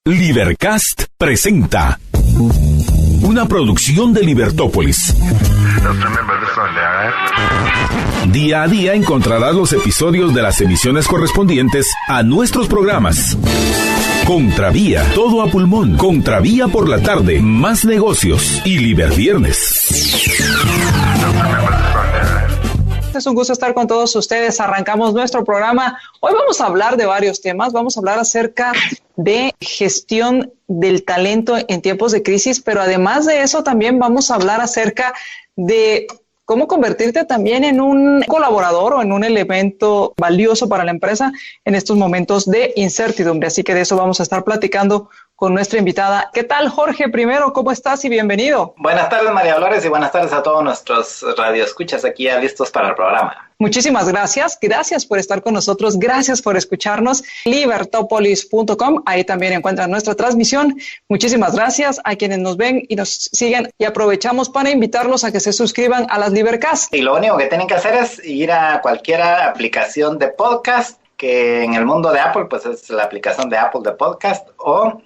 Libercast presenta una producción de Libertópolis. Día a día encontrarás los episodios de las emisiones correspondientes a nuestros programas. Contravía, todo a pulmón. Contravía por la tarde, más negocios y Liberviernes. Es un gusto estar con todos ustedes. Arrancamos nuestro programa. Hoy vamos a hablar de varios temas. Vamos a hablar acerca de gestión del talento en tiempos de crisis, pero además de eso también vamos a hablar acerca de cómo convertirte también en un colaborador o en un elemento valioso para la empresa en estos momentos de incertidumbre. Así que de eso vamos a estar platicando con nuestra invitada. ¿Qué tal, Jorge? Primero, ¿cómo estás y bienvenido? Buenas tardes, María Dolores, y buenas tardes a todos nuestros radioescuchas aquí ya listos para el programa. Muchísimas gracias. Gracias por estar con nosotros. Gracias por escucharnos. Libertopolis.com. Ahí también encuentran nuestra transmisión. Muchísimas gracias a quienes nos ven y nos siguen. Y aprovechamos para invitarlos a que se suscriban a las Libercast. Y lo único que tienen que hacer es ir a cualquier aplicación de podcast, que en el mundo de Apple pues es la aplicación de Apple de podcast, o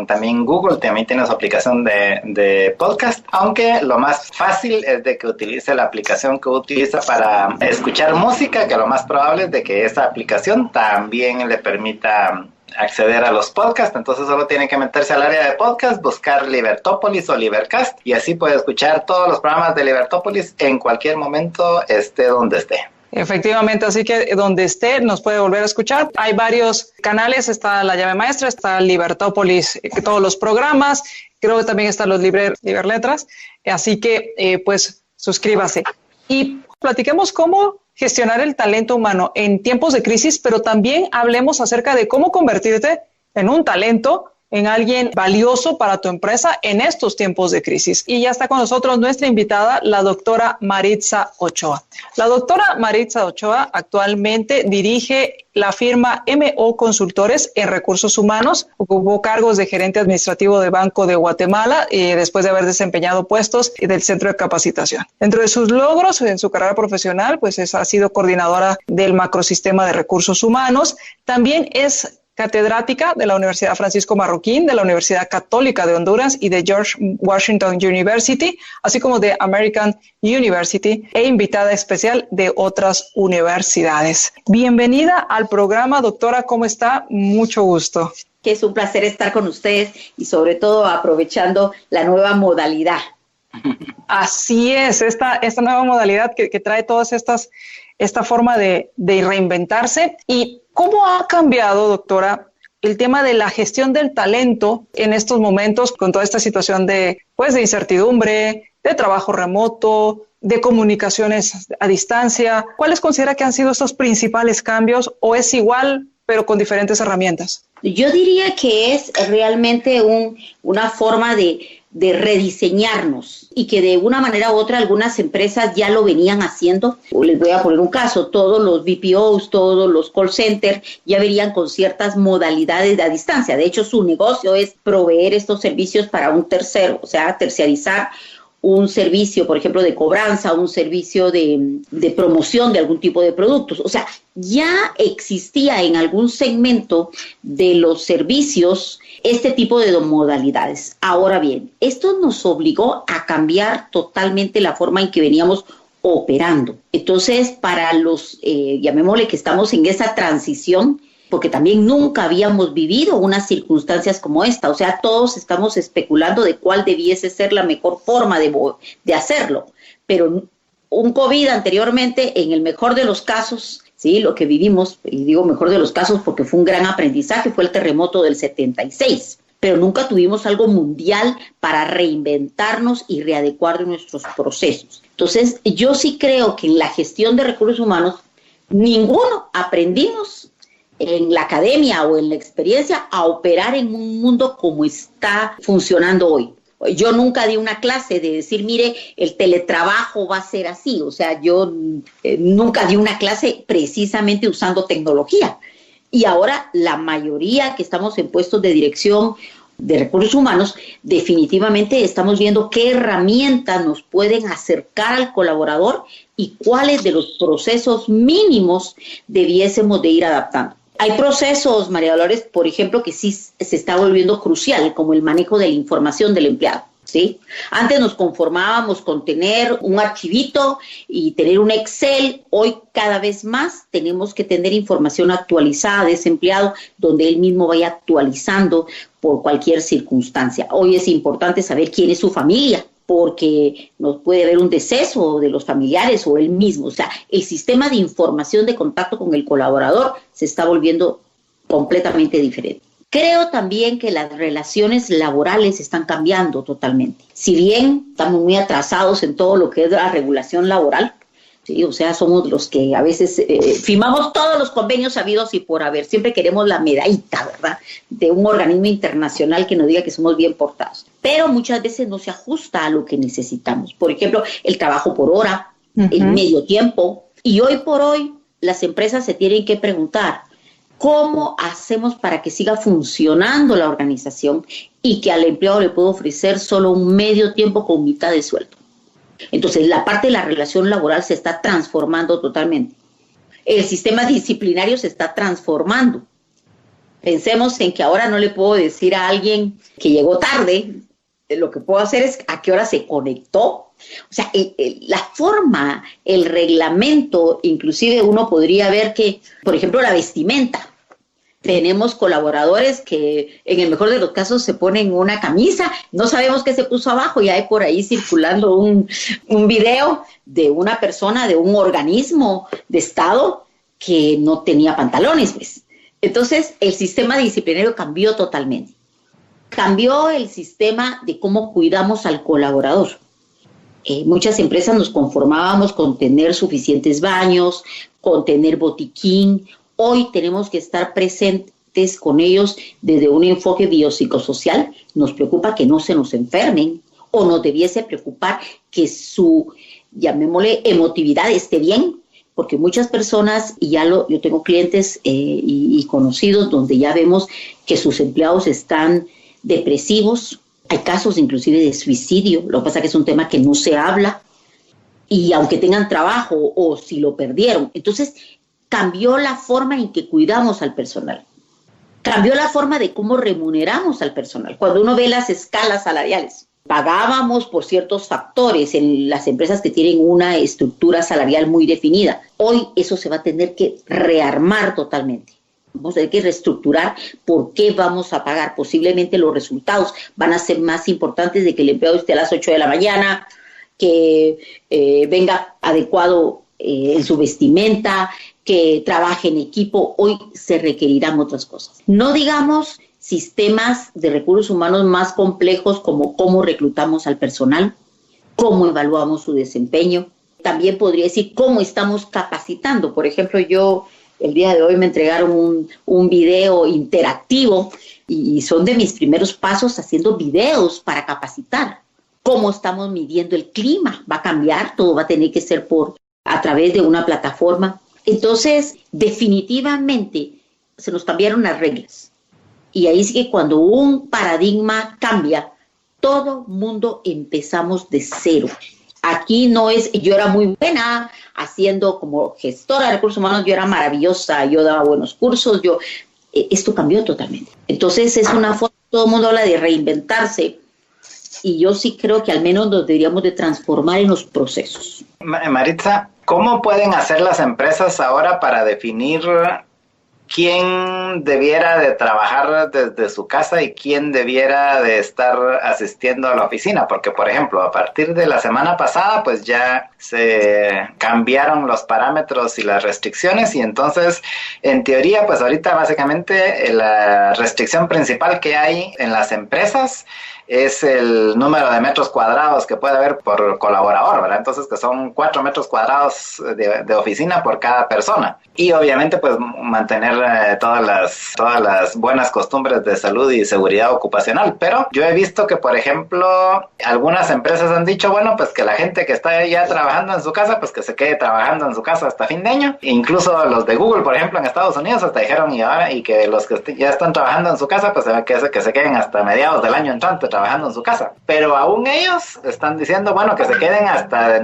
también Google también tiene su aplicación de podcast, aunque lo más fácil es de que utilice la aplicación que utiliza para escuchar música, que lo más probable es de que esa aplicación también le permita acceder a los podcasts. Entonces solo tiene que meterse al área de podcast, buscar Libertópolis o Libercast, y así puede escuchar todos los programas de Libertópolis en cualquier momento, esté donde esté. Efectivamente, así que donde esté nos puede volver a escuchar. Hay varios canales, está La Llave Maestra, está Libertópolis, todos los programas, creo que también están los Liberletras, así que pues suscríbase. Y platiquemos cómo gestionar el talento humano en tiempos de crisis, pero también hablemos acerca de cómo convertirte en un talento, en alguien valioso para tu empresa en estos tiempos de crisis. Y ya está con nosotros nuestra invitada, la doctora Maritza Ochoa. La doctora Maritza Ochoa actualmente dirige la firma MO Consultores en Recursos Humanos. Ocupó cargos de gerente administrativo de Banco de Guatemala después de haber desempeñado puestos del Centro de Capacitación. Dentro de sus logros en su carrera profesional, pues ha sido coordinadora del macrosistema de recursos humanos. También es catedrática de la Universidad Francisco Marroquín, de la Universidad Católica de Honduras y de George Washington University, así como de American University, e invitada especial de otras universidades. Bienvenida al programa, doctora, ¿cómo está? Mucho gusto. Que es un placer estar con ustedes y sobre todo aprovechando la nueva modalidad. Así es, esta nueva modalidad que trae todas esta forma de reinventarse. ¿Y cómo ha cambiado, doctora, el tema de la gestión del talento en estos momentos con toda esta situación de incertidumbre, de trabajo remoto, de comunicaciones a distancia? ¿Cuáles considera que han sido estos principales cambios o es igual pero con diferentes herramientas? Yo diría que es realmente una forma de rediseñarnos y que de una manera u otra algunas empresas ya lo venían haciendo. Les voy a poner un caso, todos los BPOs, todos los call centers ya venían con ciertas modalidades a distancia. De hecho, su negocio es proveer estos servicios para un tercero, o sea, terciarizar un servicio, por ejemplo, de cobranza, un servicio de promoción de algún tipo de productos. O sea, ya existía en algún segmento de los servicios este tipo de modalidades. Ahora bien, esto nos obligó a cambiar totalmente la forma en que veníamos operando. Entonces, para los, llamémosle que estamos en esa transición, porque también nunca habíamos vivido unas circunstancias como esta. O sea, todos estamos especulando de cuál debiese ser la mejor forma de hacerlo. Pero un COVID anteriormente, en el mejor de los casos, sí, lo que vivimos, y digo mejor de los casos porque fue un gran aprendizaje, fue el terremoto del 76. Pero nunca tuvimos algo mundial para reinventarnos y readecuar nuestros procesos. Entonces, yo sí creo que en la gestión de recursos humanos, ninguno aprendimos en la academia o en la experiencia a operar en un mundo como está funcionando hoy. Yo nunca di una clase de decir, mire, el teletrabajo va a ser así. O sea, yo nunca di una clase precisamente usando tecnología. Y ahora la mayoría que estamos en puestos de dirección de recursos humanos, definitivamente estamos viendo qué herramientas nos pueden acercar al colaborador y cuáles de los procesos mínimos debiésemos de ir adaptando. Hay procesos, María Dolores, por ejemplo, que sí se está volviendo crucial, como el manejo de la información del empleado, ¿sí? Antes nos conformábamos con tener un archivito y tener un Excel. Hoy cada vez más tenemos que tener información actualizada de ese empleado, donde él mismo vaya actualizando por cualquier circunstancia. Hoy es importante saber quién es su familia, porque no puede haber un deceso de los familiares o él mismo. O sea, el sistema de información de contacto con el colaborador se está volviendo completamente diferente. Creo también que las relaciones laborales están cambiando totalmente. Si bien estamos muy atrasados en todo lo que es la regulación laboral, ¿sí? O sea, somos los que a veces firmamos todos los convenios habidos y por haber. Siempre queremos la medallita, ¿verdad?, de un organismo internacional que nos diga que somos bien portados. Pero muchas veces no se ajusta a lo que necesitamos. Por ejemplo, el trabajo por hora, el medio tiempo. Y hoy por hoy las empresas se tienen que preguntar, ¿cómo hacemos para que siga funcionando la organización y que al empleado le pueda ofrecer solo un medio tiempo con mitad de sueldo? Entonces, la parte de la relación laboral se está transformando totalmente. El sistema disciplinario se está transformando. Pensemos en que ahora no le puedo decir a alguien que llegó tarde, lo que puedo hacer es a qué hora se conectó. O sea, la forma, el reglamento, inclusive uno podría ver que, por ejemplo, la vestimenta. Tenemos colaboradores que en el mejor de los casos se ponen una camisa, no sabemos qué se puso abajo y hay por ahí circulando un video de una persona, de un organismo de Estado que no tenía pantalones, pues. Entonces, el sistema disciplinario cambió totalmente. Cambió el sistema de cómo cuidamos al colaborador. Muchas empresas nos conformábamos con tener suficientes baños, con tener botiquín. Hoy tenemos que estar presentes con ellos desde un enfoque biopsicosocial. Nos preocupa que no se nos enfermen o nos debiese preocupar que su, llamémosle, emotividad esté bien, porque muchas personas, y yo tengo clientes y conocidos donde ya vemos que sus empleados están depresivos. Hay casos inclusive de suicidio. Lo que pasa es que es un tema que no se habla, y aunque tengan trabajo o si lo perdieron. Entonces, cambió la forma en que cuidamos al personal. Cambió la forma de cómo remuneramos al personal. Cuando uno ve las escalas salariales, pagábamos por ciertos factores en las empresas que tienen una estructura salarial muy definida. Hoy eso se va a tener que rearmar totalmente. Vamos a tener que reestructurar por qué vamos a pagar. Posiblemente los resultados van a ser más importantes de que el empleado esté a las 8 de la mañana, que venga adecuado en su vestimenta, que trabaje en equipo. Hoy se requerirán otras cosas. No digamos sistemas de recursos humanos más complejos como cómo reclutamos al personal, cómo evaluamos su desempeño. También podría decir cómo estamos capacitando. Por ejemplo, yo el día de hoy me entregaron un video interactivo y son de mis primeros pasos haciendo videos para capacitar. ¿Cómo estamos midiendo el clima? Va a cambiar, todo va a tener que ser a través de una plataforma. Entonces, definitivamente se nos cambiaron las reglas. Y ahí sí que cuando un paradigma cambia, todo mundo empezamos de cero. Aquí no es, yo era muy buena haciendo como gestora de recursos humanos, yo era maravillosa, yo daba buenos cursos, esto cambió totalmente. Entonces es una forma, todo el mundo habla de reinventarse, y yo sí creo que al menos nos deberíamos de transformar en los procesos. Maritza, ¿cómo pueden hacer las empresas ahora para definir quién debiera de trabajar desde su casa y quién debiera de estar asistiendo a la oficina? Porque, por ejemplo, a partir de la semana pasada, pues ya se cambiaron los parámetros y las restricciones, y entonces, en teoría, pues ahorita básicamente la restricción principal que hay en las empresas es el número de metros cuadrados que puede haber por colaborador, ¿verdad? Entonces, que son 4 metros cuadrados de oficina por cada persona. Y obviamente, pues, mantener todas las buenas costumbres de salud y seguridad ocupacional. Pero yo he visto que, por ejemplo, algunas empresas han dicho, bueno, pues que la gente que está ya trabajando en su casa, pues que se quede trabajando en su casa hasta fin de año. Incluso los de Google, por ejemplo, en Estados Unidos hasta dijeron y que los que ya están trabajando en su casa, pues que se queden hasta mediados del año entrante trabajando trabajando en su casa. Pero aún ellos están diciendo, bueno, que se queden hasta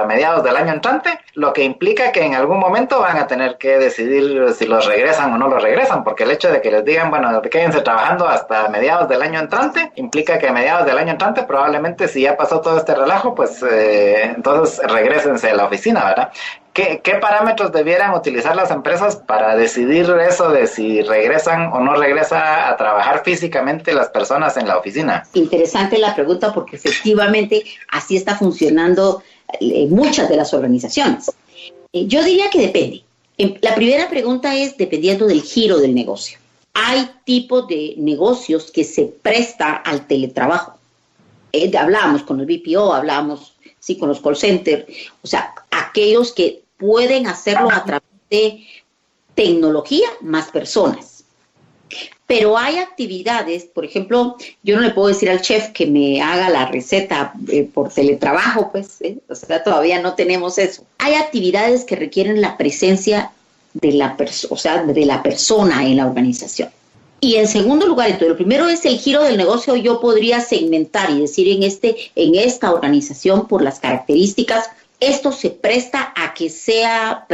mediados del año entrante, lo que implica que en algún momento van a tener que decidir si los regresan o no los regresan, porque el hecho de que les digan, bueno, quédense trabajando hasta mediados del año entrante, implica que a mediados del año entrante probablemente, si ya pasó todo este relajo, pues entonces regrésense a la oficina, ¿verdad? ¿Qué parámetros debieran utilizar las empresas para decidir eso de si regresan o no regresa a trabajar físicamente las personas en la oficina? Interesante la pregunta, porque efectivamente así está funcionando muchas de las organizaciones. Yo diría que depende. La primera pregunta es dependiendo del giro del negocio. Hay tipos de negocios que se presta al teletrabajo. Hablábamos con el BPO, hablábamos con los call centers, o sea, aquellos que pueden hacerlo a través de tecnología más personas. Pero hay actividades, por ejemplo, yo no le puedo decir al chef que me haga la receta por teletrabajo, pues, o sea, todavía no tenemos eso. Hay actividades que requieren la presencia de la persona en la organización. Y en segundo lugar, entonces, lo primero es el giro del negocio. Yo podría segmentar y decir en esta organización, por las características, esto se presta a que sea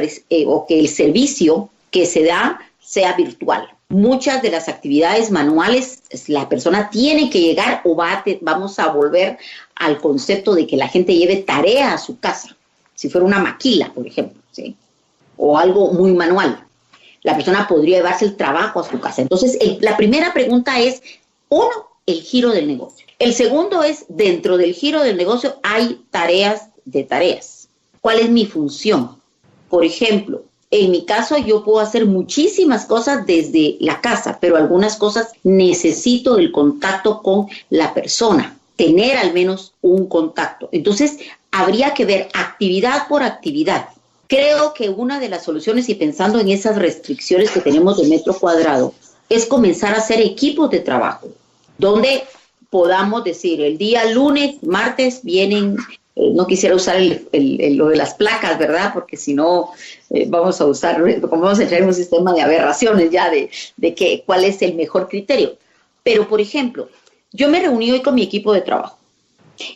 o que el servicio que se da sea virtual. Muchas de las actividades manuales, la persona tiene que llegar o vamos a volver al concepto de que la gente lleve tarea a su casa. Si fuera una maquila, por ejemplo, ¿sí? O algo muy manual. La persona podría llevarse el trabajo a su casa. Entonces, la primera pregunta es, uno, el giro del negocio. El segundo es, dentro del giro del negocio hay tareas de tareas. ¿Cuál es mi función? Por ejemplo, en mi caso yo puedo hacer muchísimas cosas desde la casa, pero algunas cosas necesito el contacto con la persona, tener al menos un contacto. Entonces, habría que ver actividad por actividad. Creo que una de las soluciones, y pensando en esas restricciones que tenemos de metro cuadrado, es comenzar a hacer equipos de trabajo, donde podamos decir, el día lunes, martes, vienen, no quisiera usar lo de las placas, ¿verdad? Porque si no, vamos a entrar en un sistema de aberraciones ya de cuál es el mejor criterio. Pero, por ejemplo, yo me reuní hoy con mi equipo de trabajo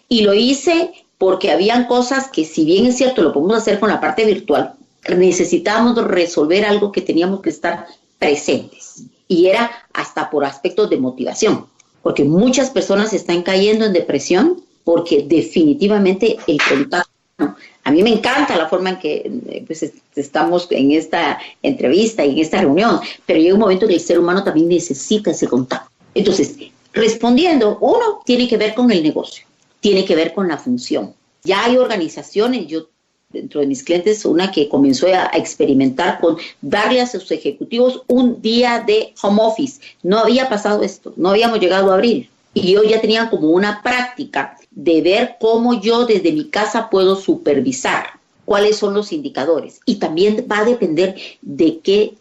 y lo hice porque habían cosas que, si bien es cierto, lo podemos hacer con la parte virtual, necesitábamos resolver algo que teníamos que estar presentes. Y era hasta por aspectos de motivación, porque muchas personas están cayendo en depresión porque definitivamente el contacto, ¿no? A mí me encanta la forma en que pues, estamos en esta entrevista y en esta reunión, pero llega un momento en que el ser humano también necesita ese contacto. Entonces, respondiendo, uno tiene que ver con el negocio, tiene que ver con la función. Ya hay organizaciones, yo dentro de mis clientes, una que comenzó a experimentar con darle a sus ejecutivos un día de home office. No había pasado esto, no habíamos llegado a abril. Y yo ya tenía como una práctica de ver cómo yo desde mi casa puedo supervisar cuáles son los indicadores. Y también va a depender de qué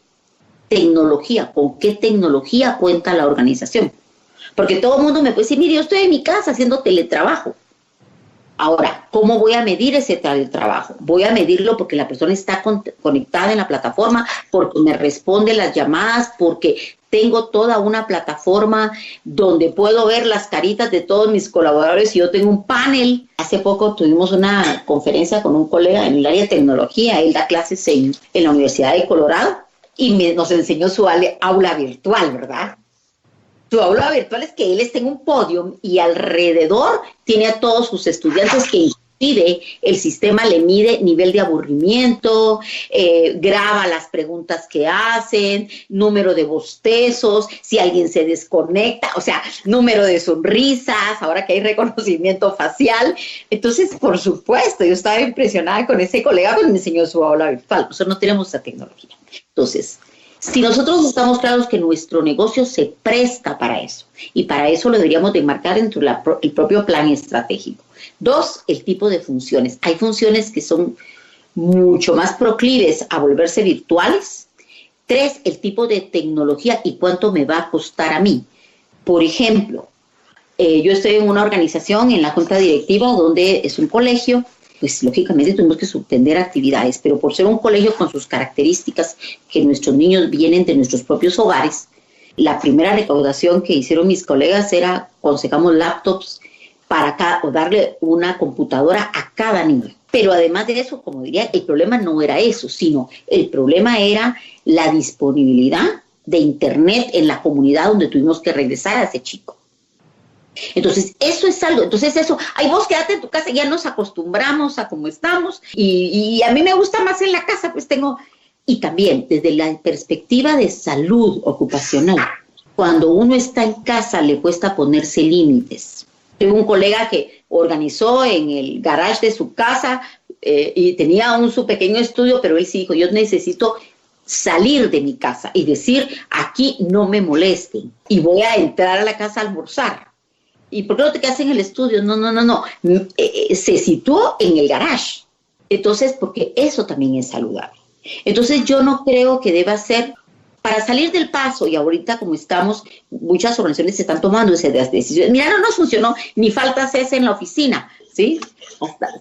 tecnología, con qué tecnología cuenta la organización. Porque todo el mundo me puede decir, mire, yo estoy en mi casa haciendo teletrabajo. Ahora, ¿cómo voy a medir ese teletrabajo? Voy a medirlo porque la persona está conectada en la plataforma, porque me responde las llamadas, porque tengo toda una plataforma donde puedo ver las caritas de todos mis colaboradores y yo tengo un panel. Hace poco tuvimos una conferencia con un colega en el área de tecnología, él da clases en la Universidad de Colorado y nos enseñó su aula virtual, ¿verdad? Su aula virtual es que él está en un podio y alrededor tiene a todos sus estudiantes que inclusive el sistema le mide nivel de aburrimiento, graba las preguntas que hacen, número de bostezos, si alguien se desconecta, o sea, número de sonrisas, ahora que hay reconocimiento facial. Entonces, por supuesto, yo estaba impresionada con ese colega cuando me enseñó su aula virtual. Nosotros no tenemos esa tecnología. Entonces, si nosotros estamos claros que nuestro negocio se presta para eso, y para eso lo deberíamos de marcar dentro del propio plan estratégico. 2, el tipo de funciones. Hay funciones que son mucho más proclives a volverse virtuales. 3, el tipo de tecnología y cuánto me va a costar a mí. Por ejemplo, yo estoy en una organización, en la junta directiva, donde es un colegio. Pues lógicamente tuvimos que suspender actividades, pero por ser un colegio con sus características, que nuestros niños vienen de nuestros propios hogares, La primera recaudación que hicieron mis colegas era consiguamos laptops o darle una computadora a cada niño. Pero además de eso, como diría, el problema no era eso, sino el problema era la disponibilidad de internet en la comunidad donde tuvimos que regresar a ese chico. Entonces, eso es algo. Entonces, eso, ay, vos quédate en tu casa, ya nos acostumbramos a cómo estamos, y a mí me gusta más en la casa, pues tengo. Y también, desde la perspectiva de salud ocupacional, cuando uno está en casa, le cuesta ponerse límites. Tengo un colega que organizó en el garage de su casa y tenía su pequeño estudio, pero él sí dijo, yo necesito salir de mi casa y decir, aquí no me molesten, y voy a entrar a la casa a almorzar. ¿Y por qué no te quedas en el estudio? No. Se situó en el garage. Entonces, porque eso también es saludable. Entonces, yo no creo que deba ser para salir del paso, y ahorita como estamos, muchas organizaciones se están tomando esas decisiones. Mira, no nos funcionó, ni falta cese en la oficina, ¿sí?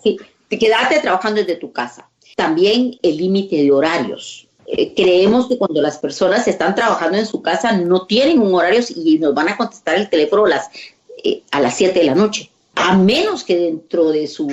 Sí, quédate trabajando desde tu casa. También el límite de horarios. Creemos que cuando las personas están trabajando en su casa no tienen un horario y nos van a contestar el teléfono a las 7 de la noche, a menos que dentro de su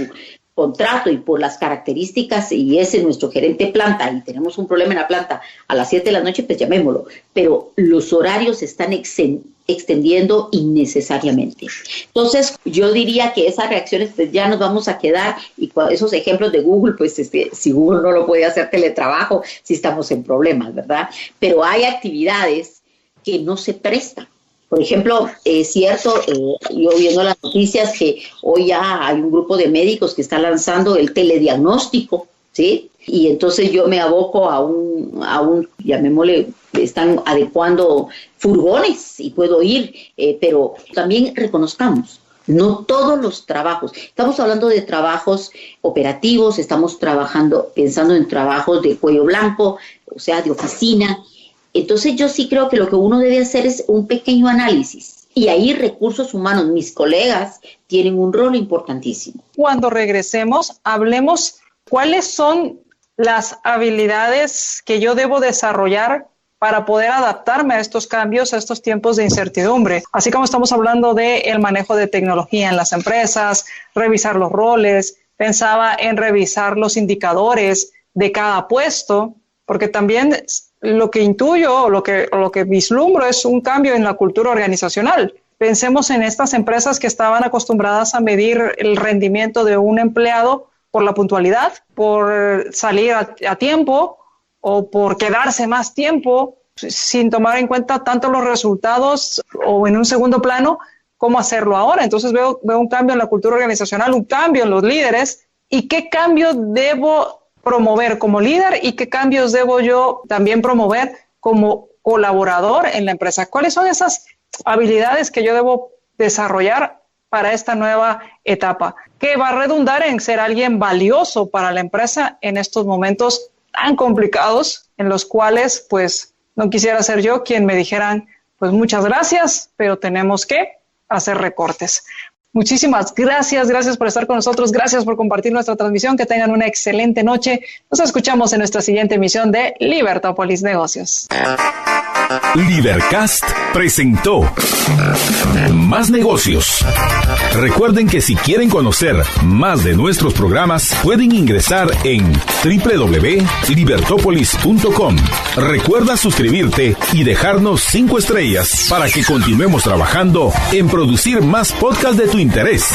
contrato y por las características, y ese es nuestro gerente de planta y tenemos un problema en la planta a las 7 de la noche, pues llamémoslo, pero los horarios se están extendiendo innecesariamente. Entonces yo diría que esas reacciones pues ya nos vamos a quedar, y esos ejemplos de Google, pues si Google no lo puede hacer teletrabajo, si estamos en problemas, ¿verdad? Pero hay actividades que no se prestan. Por ejemplo, es cierto, yo viendo las noticias que hoy ya hay un grupo de médicos que está lanzando el telediagnóstico, ¿sí? Y entonces yo me aboco a un llamémosle, están adecuando furgones y puedo ir, pero también reconozcamos, no todos los trabajos. Estamos hablando de trabajos operativos, estamos pensando en trabajos de cuello blanco, o sea, de oficina. Entonces yo sí creo que lo que uno debe hacer es un pequeño análisis, y ahí recursos humanos, mis colegas, tienen un rol importantísimo. Cuando regresemos, hablemos cuáles son las habilidades que yo debo desarrollar para poder adaptarme a estos cambios, a estos tiempos de incertidumbre. Así como estamos hablando del manejo de tecnología en las empresas, revisar los roles, pensaba en revisar los indicadores de cada puesto, porque también lo que intuyo o lo que vislumbro es un cambio en la cultura organizacional. Pensemos en estas empresas que estaban acostumbradas a medir el rendimiento de un empleado por la puntualidad, por salir a tiempo o por quedarse más tiempo, sin tomar en cuenta tanto los resultados o en un segundo plano, cómo hacerlo ahora. Entonces veo un cambio en la cultura organizacional, un cambio en los líderes, y qué cambio debo promover como líder y qué cambios debo yo también promover como colaborador en la empresa. ¿Cuáles son esas habilidades que yo debo desarrollar para esta nueva etapa, que va a redundar en ser alguien valioso para la empresa en estos momentos tan complicados en los cuales pues no quisiera ser yo quien me dijeran pues muchas gracias, pero tenemos que hacer recortes? Muchísimas gracias por estar con nosotros, gracias por compartir nuestra transmisión, que tengan una excelente noche. Nos escuchamos en nuestra siguiente emisión de Libertópolis Negocios. Libercast presentó Más Negocios. Recuerden que si quieren conocer más de nuestros programas, pueden ingresar en www.libertopolis.com. Recuerda suscribirte y dejarnos 5 estrellas para que continuemos trabajando en producir más podcasts de tu interés.